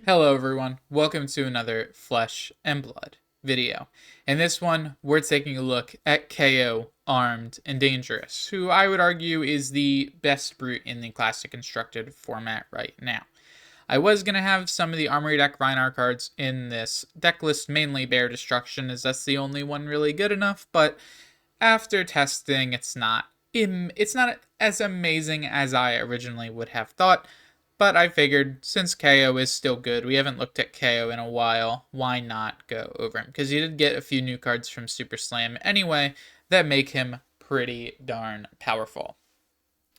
Hello everyone, welcome to another Flesh and Blood video. In this one, we're taking a look at Kayo, Armed and Dangerous, who I would argue is the best brute in the Classic Constructed format right now. I was going to have some of the Armory deck Rhinar cards in this deck list, mainly Bear Destruction, as that's the only one really good enough, but after testing, it's not as amazing as I originally would have thought. But I figured since Kayo is still good, we haven't looked at Kayo in a while, why not go over him? Because you did get a few new cards from Super Slam anyway that make him pretty darn powerful.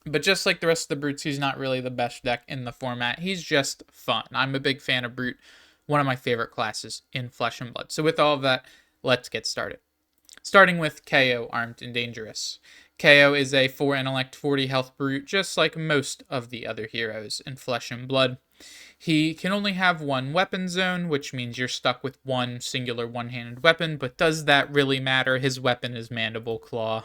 But just like the rest of the Brutes, he's not really the best deck in the format. He's just fun. I'm a big fan of Brute, one of my favorite classes in Flesh and Blood. So with all of that, let's get started. Starting with Kayo, Armed and Dangerous. Kayo is a 4 intellect, 40 health brute, just like most of the other heroes in Flesh and Blood. He can only have one weapon zone, which means you're stuck with one singular one-handed weapon, but does that really matter? His weapon is Mandible Claw.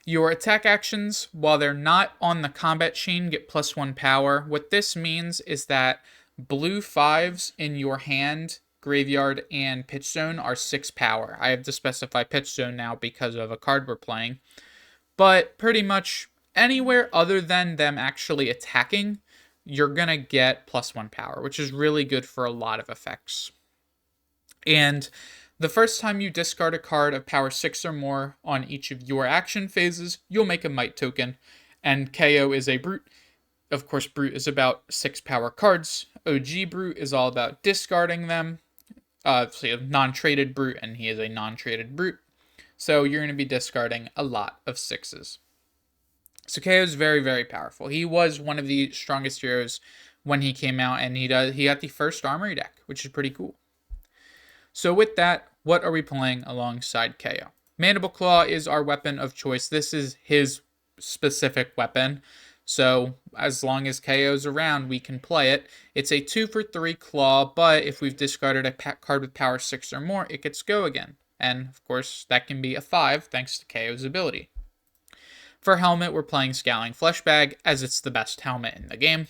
Your attack actions, while they're not on the combat chain, get +1 power. What this means is that blue 5s in your hand, graveyard, and pitch zone are 6 power. I have to specify pitch zone now because of a card we're playing. But pretty much anywhere other than them actually attacking, you're going to get +1 power, which is really good for a lot of effects. And the first time you discard a card of power 6 or more on each of your action phases, you'll make a Might token. And KO is a brute. Of course, brute is about 6 power cards. OG brute is all about discarding them. So you have non-traded brute, and he is a non-traded brute. So you're going to be discarding a lot of 6s. So KO is very, very powerful. He was one of the strongest heroes when he came out, and he got the first Armory deck, which is pretty cool. So with that, what are we playing alongside Kayo? Mandible Claw is our weapon of choice. This is his specific weapon. So as long as Kayo's around, we can play it. It's a 2-for-3 claw, but if we've discarded a card with power 6 or more, it gets go again. And of course, that can be a 5 thanks to Kayo's ability. For helmet, we're playing Scowling Fleshbag, as it's the best helmet in the game.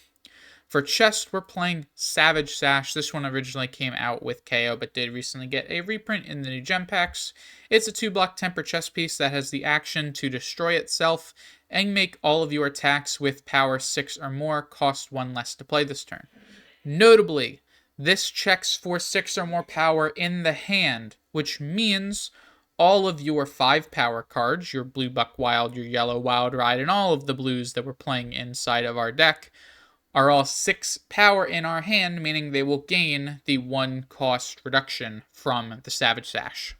For chest, we're playing Savage Sash. This one originally came out with KO, but did recently get a reprint in the new gem packs. It's a 2-block temper chest piece that has the action to destroy itself and make all of your attacks with power 6 or more cost 1 less to play this turn. Notably, this checks for 6 or more power in the hand, which means all of your 5 power cards, your Blue Buck Wild, your Yellow Wild Ride, and all of the blues that we're playing inside of our deck are all 6 power in our hand, meaning they will gain the 1 cost reduction from the Savage Sash.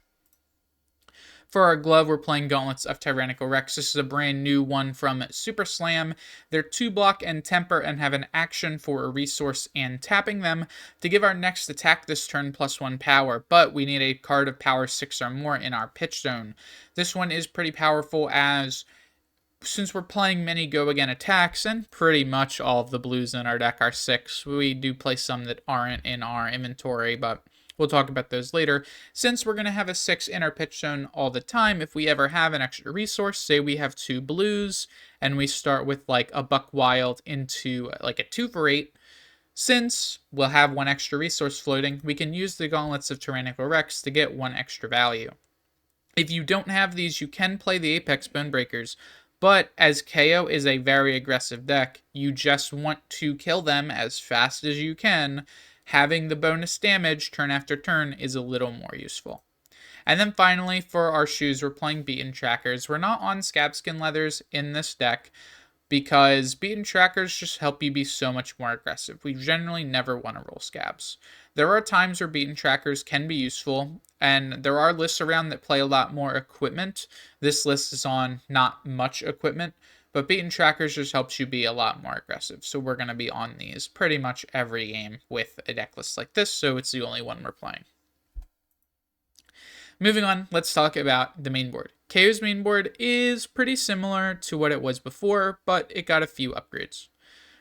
For our glove, we're playing Gauntlets of Tyrannical Rex. This is a brand new one from Super Slam. They're 2-block and temper and have an action for a resource and tapping them to give our next attack this turn +1 power, but we need a card of power 6 or more in our pitch zone. This one is pretty powerful as since we're playing many go again attacks, and pretty much all of the blues in our deck are 6, we do play some that aren't in our inventory, but we'll talk about those later. Since we're going to have a 6 in our pitch zone all the time, if we ever have an extra resource, say we have 2 blues, and we start with like a Buck Wild into like a 2-for-8, since we'll have 1 extra resource floating, we can use the Gauntlets of Tyrannical Rex to get 1 extra value. If you don't have these, you can play the Apex Bonebreakers, but as KO is a very aggressive deck, you just want to kill them as fast as you can. Having the bonus damage turn after turn is a little more useful. And then finally, for our shoes, we're playing Beaten Trackers. We're not on Scabskin Leathers in this deck because Beaten Trackers just help you be so much more aggressive. We generally never want to roll Scabs. There are times where Beaten Trackers can be useful, and there are lists around that play a lot more equipment. This list is on not much equipment, but Beaten Trackers just helps you be a lot more aggressive. So we're going to be on these pretty much every game with a deck list like this, so it's the only one we're playing. Moving on, let's talk about the main board. KO's main board is pretty similar to what it was before, but it got a few upgrades.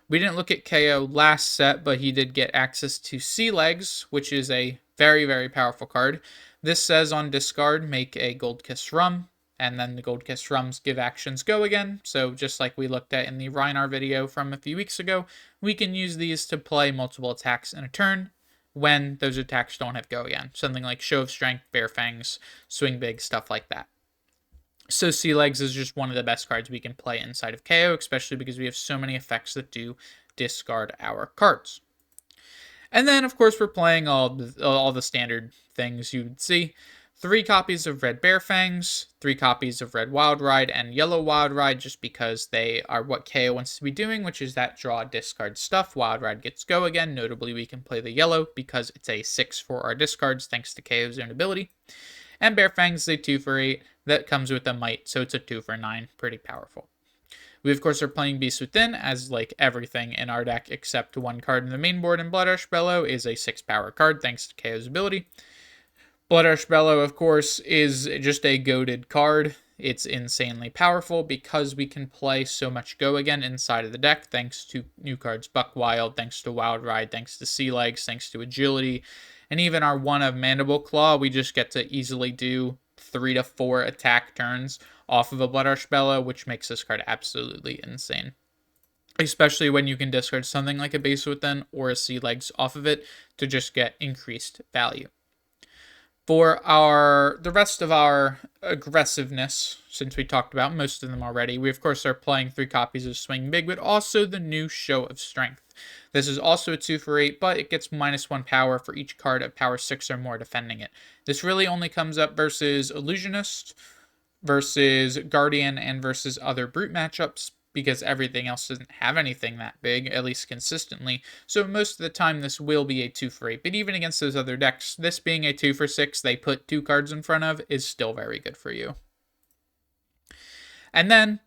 We didn't look at KO last set, but he did get access to Sea Legs, which is a very, very powerful card. This says on discard, make a Gold Kiss Rum. And then the Gold Kiss Drums give actions go again. So just like we looked at in the Reinar video from a few weeks ago, we can use these to play multiple attacks in a turn when those attacks don't have go again. Something like Show of Strength, Bare Fangs, Swing Big, stuff like that. So Sea Legs is just one of the best cards we can play inside of KO, especially because we have so many effects that do discard our cards. And then, of course, we're playing all the standard things you'd see. 3 copies of Red Bear Fangs, 3 copies of Red Wild Ride, and Yellow Wild Ride, just because they are what KO wants to be doing, which is that draw, discard stuff. Wild Ride gets go again. Notably, we can play the yellow because it's a 6 for our discards, thanks to KO's own ability. And Bear Fangs is a 2 for 8 that comes with a Might, so it's a 2 for 9. Pretty powerful. We, of course, are playing Beast Within, as like everything in our deck except 1 card in the main board, and Blood Ash Bellow is a 6 power card, thanks to KO's ability. Blood Ash Bellow, of course, is just a goated card. It's insanely powerful because we can play so much go again inside of the deck, thanks to new cards Buck Wild, thanks to Wild Ride, thanks to Sea Legs, thanks to Agility, and even our 1 of Mandible Claw. We just get to easily do 3 to 4 attack turns off of a Blood Ash Bellow, which makes this card absolutely insane. Especially when you can discard something like a Beast Within or a Sea Legs off of it to just get increased value. For the rest of our aggressiveness, since we talked about most of them already, we of course are playing 3 copies of Swing Big, but also the new Show of Strength. This is also a 2 for 8, but it gets -1 power for each card of power 6 or more defending it. This really only comes up versus Illusionist, versus Guardian, and versus other Brute matchups, because everything else doesn't have anything that big, at least consistently. So most of the time this will be a 2 for 8, but even against those other decks, this being a 2 for 6 they put 2 cards in front of is still very good for you. And then,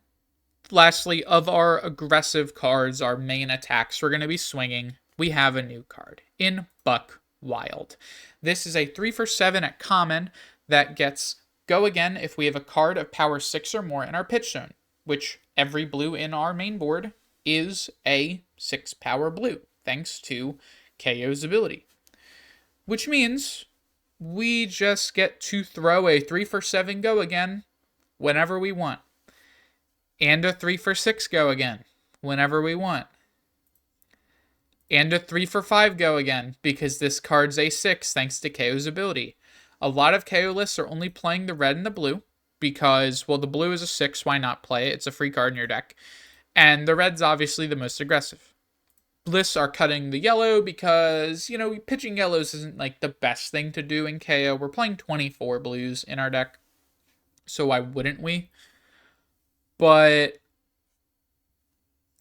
lastly, of our aggressive cards, our main attacks we're going to be swinging, we have a new card in Buck Wild. This is a 3 for 7 at common that gets go again if we have a card of power 6 or more in our pitch zone, which every blue in our main board is a 6 power blue, thanks to KO's ability. Which means we just get to throw a 3 for 7 go again whenever we want. And a 3 for 6 go again whenever we want. And a 3 for 5 go again, because this card's a 6 thanks to KO's ability. A lot of KO lists are only playing the red and the blue, because, well, the blue is a 6, why not play it? It's a free card in your deck. And the red's obviously the most aggressive. Lists are cutting the yellow because, pitching yellows isn't like the best thing to do in KO. We're playing 24 blues in our deck, so why wouldn't we? But,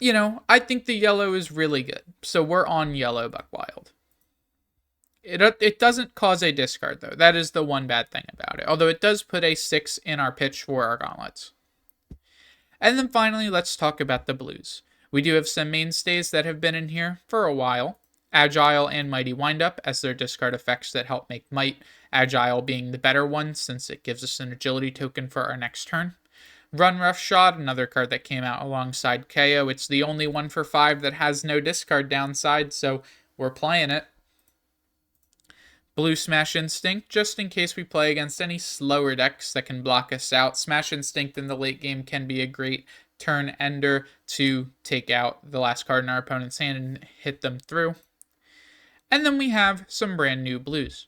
I think the yellow is really good. So we're on yellow Buck Wild. It doesn't cause a discard, though. That is the one bad thing about it. Although it does put a 6 in our pitch for our gauntlets. And then finally, let's talk about the blues. We do have some mainstays that have been in here for a while. Agile and Mighty Windup as their discard effects that help make Might. Agile being the better one since it gives us an agility token for our next turn. Run Rough Shot, another card that came out alongside KO. It's the only 1 for 5 that has no discard downside, so we're playing it. Blue Smash Instinct, just in case we play against any slower decks that can block us out. Smash Instinct in the late game can be a great turn ender to take out the last card in our opponent's hand and hit them through. And then we have some brand new blues.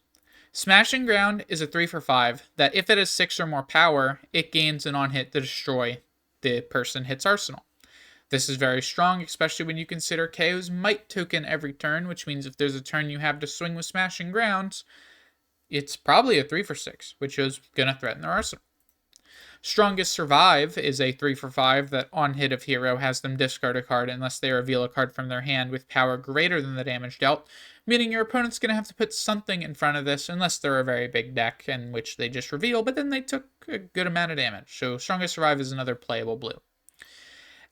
Smashing Ground is a 3 for 5 that if it has 6 or more power, it gains an on-hit to destroy the person hit's arsenal. This is very strong, especially when you consider KO's Might token every turn, which means if there's a turn you have to swing with Smashing Grounds, it's probably a 3 for 6, which is going to threaten their arsenal. Strongest Survive is a 3 for 5 that on hit of hero has them discard a card unless they reveal a card from their hand with power greater than the damage dealt, meaning your opponent's going to have to put something in front of this unless they're a very big deck in which they just reveal, but then they took a good amount of damage. So Strongest Survive is another playable blue.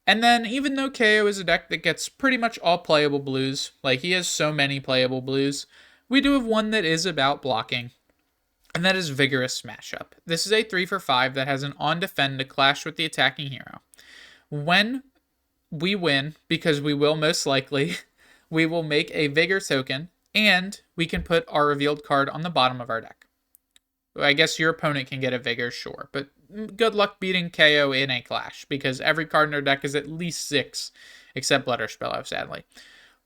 And then, even though KO is a deck that gets pretty much all playable blues, like he has so many playable blues, we do have one that is about blocking, and that is Vigorous Smash Up. This is a 3 for 5 that has an on defend to clash with the attacking hero. When we win, because we will most likely, we will make a Vigor token, and we can put our revealed card on the bottom of our deck. I guess your opponent can get a Vigor, sure, but good luck beating Kayo in a clash, because every card in our deck is at least 6, except Letter Spello, sadly.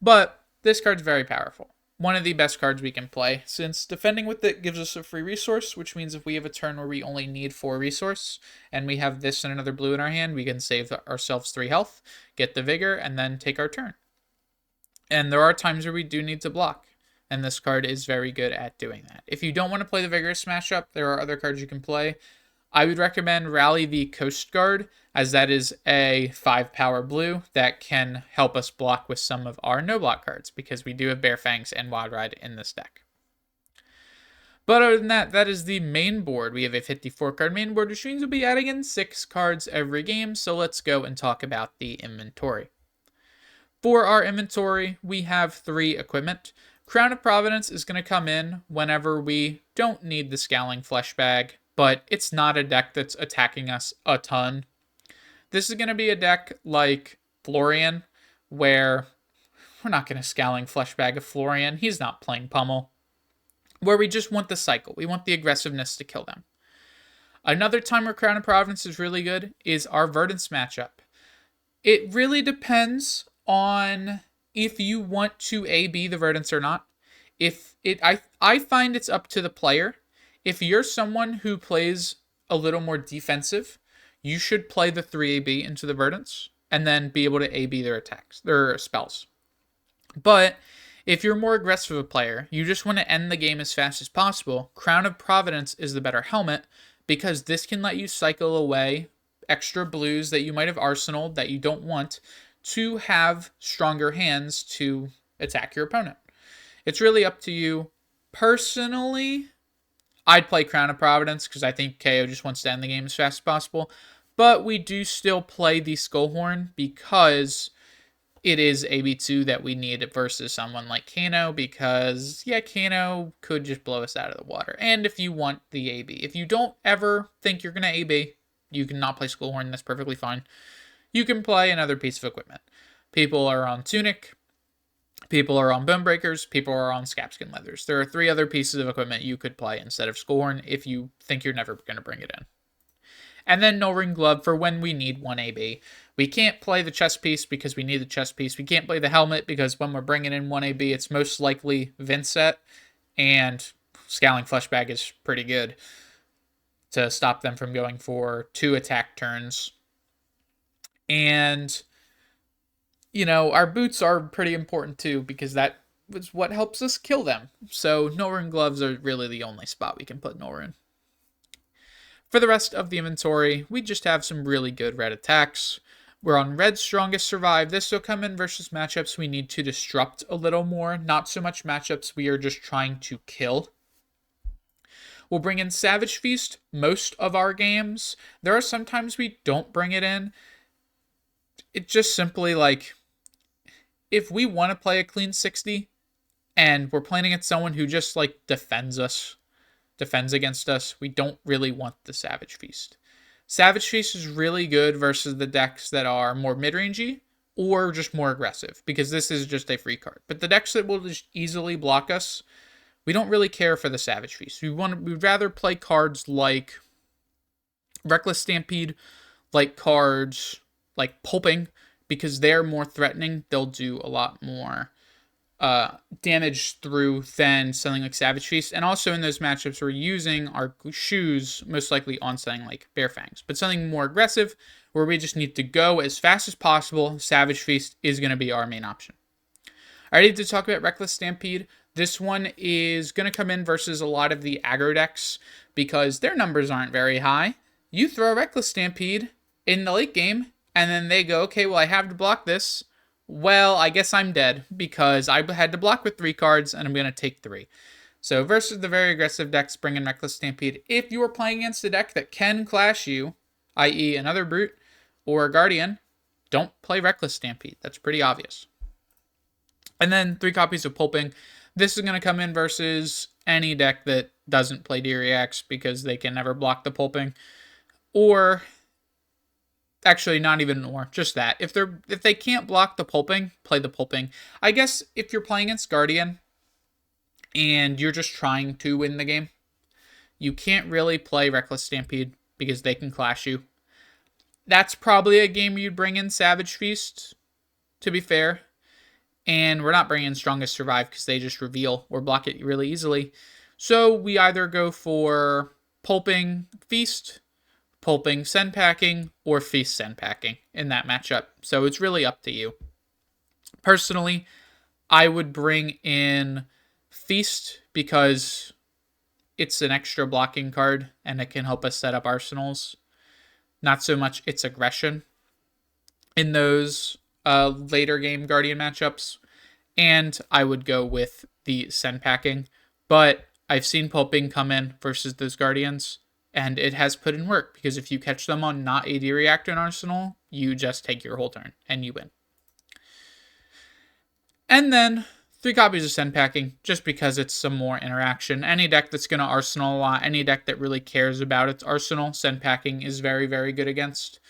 But this card's very powerful. One of the best cards we can play, since defending with it gives us a free resource, which means if we have a turn where we only need 4 resource, and we have this and another blue in our hand, we can save ourselves 3 health, get the vigor, and then take our turn. And there are times where we do need to block, and this card is very good at doing that. If you don't want to play the Vigorous Smash-Up, there are other cards you can play. I would recommend Rally the Coast Guard, as that is a 5 power blue that can help us block with some of our no-block cards, because we do have Bare Fangs and Wild Ride in this deck. But other than that, that is the main board. We have a 54-card main board, which means we'll be adding in 6 cards every game, so let's go and talk about the inventory. For our inventory, we have 3 equipment. Crown of Providence is going to come in whenever we don't need the Scowling Flesh Bag, but it's not a deck that's attacking us a ton. This is going to be a deck like Florian, where we're not going to Scowling Flesh Bag of Florian. He's not playing Pummel. Where we just want the cycle. We want the aggressiveness to kill them. Another time where Crown of Providence is really good is our Verdance matchup. It really depends on if you want to AB the Verdance or not. I find it's up to the player. If you're someone who plays a little more defensive, you should play the 3AB into the Verdance and then be able to AB their attacks, their spells. But if you're more aggressive a player, you just want to end the game as fast as possible, Crown of Providence is the better helmet, because this can let you cycle away extra blues that you might have arsenaled that you don't want to have stronger hands to attack your opponent. It's really up to you. Personally, I'd play Crown of Providence because I think Kayo just wants to end the game as fast as possible. But we do still play the Skullhorn because it is AB2 that we need versus someone like Kano, because, yeah, Kano could just blow us out of the water. And if you want the AB. If you don't ever think you're going to AB, you can not play Skullhorn. That's perfectly fine. You can play another piece of equipment. People are on Tunic. People are on Bone Breakers. People are on Scabskin Leathers. There are 3 other pieces of equipment you could play instead of Skullhorn if you think you're never going to bring it in. And then No Ring Glove for when we need 1 AB. We can't play the chest piece because we need the chest piece. We can't play the helmet because when we're bringing in 1 AB, it's most likely Vincent. And Scowling Fleshbag is pretty good to stop them from going for 2 attack turns. And, you know, our boots are pretty important too, because that is what helps us kill them. So No Ring Gloves are really the only spot we can put Nora in. For the rest of the inventory, we just have some really good red attacks. We're on Red's Strongest Survive. This will come in versus matchups we need to disrupt a little more. Not so much matchups we are just trying to kill. We'll bring in Savage Feast most of our games. There are some times we don't bring it in. It's just simply like, if we want to play a clean 60 and we're playing against someone who just like defends against us, we don't really want the Savage Feast. Savage Feast is really good versus the decks that are more mid-rangey or just more aggressive, because this is just a free card. But the decks that will just easily block us, we don't really care for the Savage Feast. We'd rather play cards like Reckless Stampede, like cards like Pulping, because they're more threatening. They'll do a lot more damage through than something like Savage Feast. And also in those matchups, we're using our shoes most likely on something like Bare Fangs. But something more aggressive, where we just need to go as fast as possible, Savage Feast is going to be our main option. I need to talk about Reckless Stampede. This one is going to come in versus a lot of the aggro decks because their numbers aren't very high. You throw Reckless Stampede in the late game, and then they go, okay, well, I have to block this. Well, I guess I'm dead because I had to block with 3 cards, and I'm going to take 3. So versus the very aggressive decks, bring in Reckless Stampede. If you are playing against a deck that can clash you, i.e. another Brute or a Guardian, don't play Reckless Stampede. That's pretty obvious. And then 3 copies of Pulping. This is going to come in versus any deck that doesn't play D-Reacts because they can never block the Pulping. Or, actually, not even or, just that. If they can't block the Pulping, play the Pulping. I guess if you're playing against Guardian and you're just trying to win the game, you can't really play Reckless Stampede because they can clash you. That's probably a game you'd bring in Savage Feast, to be fair. And we're not bringing Strongest Survive because they just reveal or block it really easily. So we either go for Pulping Feast, Pulping Send Packing, or Feast Send Packing in that matchup. So it's really up to you. Personally, I would bring in Feast because it's an extra blocking card and it can help us set up arsenals. Not so much its aggression in those later game Guardian matchups. And I would go with the Send Packing. But I've seen Pulping come in versus those Guardians, and it has put in work, because if you catch them on not AD Reactor and Arsenal, you just take your whole turn and you win. And then 3 copies of Send Packing, just because it's some more interaction. Any deck that's going to Arsenal a lot, any deck that really cares about its Arsenal, Send Packing is very, very good against,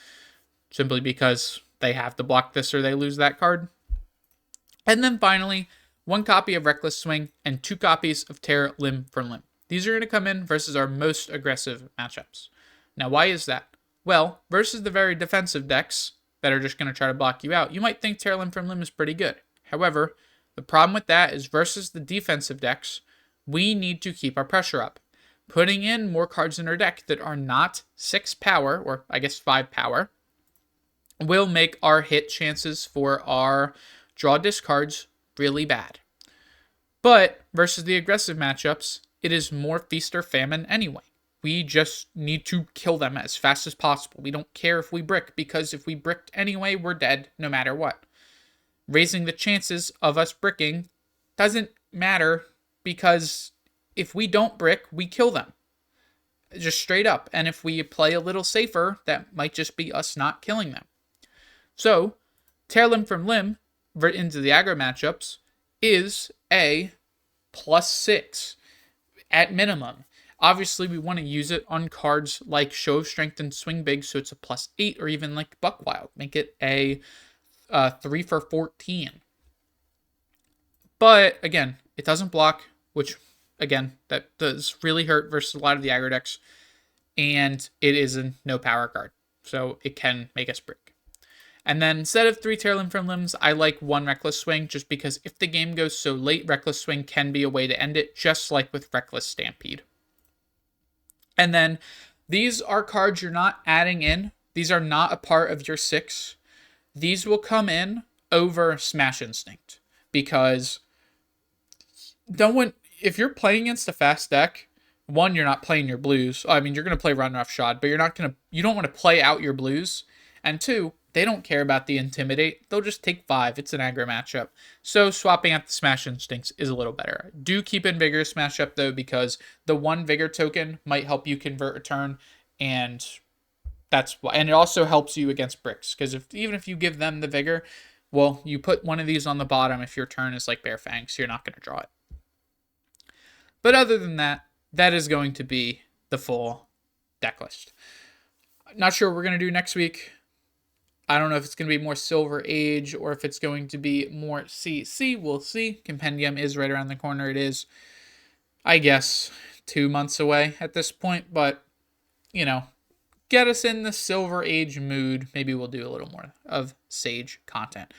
simply because they have to block this or they lose that card. And then finally, 1 copy of Reckless Swing and 2 copies of Tear Limb from Limb. These are going to come in versus our most aggressive matchups. Now, why is that? Well, versus the very defensive decks that are just going to try to block you out, you might think Tear Limb from Limb is pretty good. However, the problem with that is versus the defensive decks, we need to keep our pressure up. Putting in more cards in our deck that are not 6 power, or I guess 5 power, will make our hit chances for our draw discards really bad. But versus the aggressive matchups, it is more feast or famine anyway. We just need to kill them as fast as possible. We don't care if we brick, because if we bricked anyway, we're dead no matter what. Raising the chances of us bricking doesn't matter, because if we don't brick, we kill them. Just straight up. And if we play a little safer, that might just be us not killing them. So, Tear Limb from Limb into the aggro matchups is a +6 at minimum. Obviously, we want to use it on cards like Show of Strength and Swing Big, so it's a +8, or even like Buckwild. Make it a 3 for 14. But, again, it doesn't block, which, again, that does really hurt versus a lot of the aggro decks. And it is a no power card, so it can make us brick. And then instead of 3 Tear Limb from Limbs, I like 1 Reckless Swing, just because if the game goes so late, Reckless Swing can be a way to end it, just like with Reckless Stampede. And then these are cards you're not adding in. These are not a part of your 6. These will come in over Smash Instinct, because if you're playing against a fast deck, 1, you're not playing your blues. I mean, you're going to play Run Roughshod, but you don't want to play out your blues. And 2, they don't care about the Intimidate. They'll just take 5. It's an aggro matchup. So swapping out the Smash Instincts is a little better. Do keep in Vigor Smash up, though, because the 1 Vigor token might help you convert a turn, and that's why. And it also helps you against bricks, because even if you give them the Vigor, well, you put one of these on the bottom if your turn is like Bare Fang, so you're not going to draw it. But other than that, that is going to be the full deck list. Not sure what we're going to do next week. I don't know if it's going to be more Silver Age or if it's going to be more CC. We'll see. Compendium is right around the corner. It is, I guess, 2 months away at this point. But, get us in the Silver Age mood. Maybe we'll do a little more of Sage content.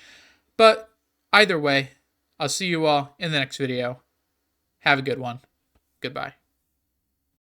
But either way, I'll see you all in the next video. Have a good one. Goodbye.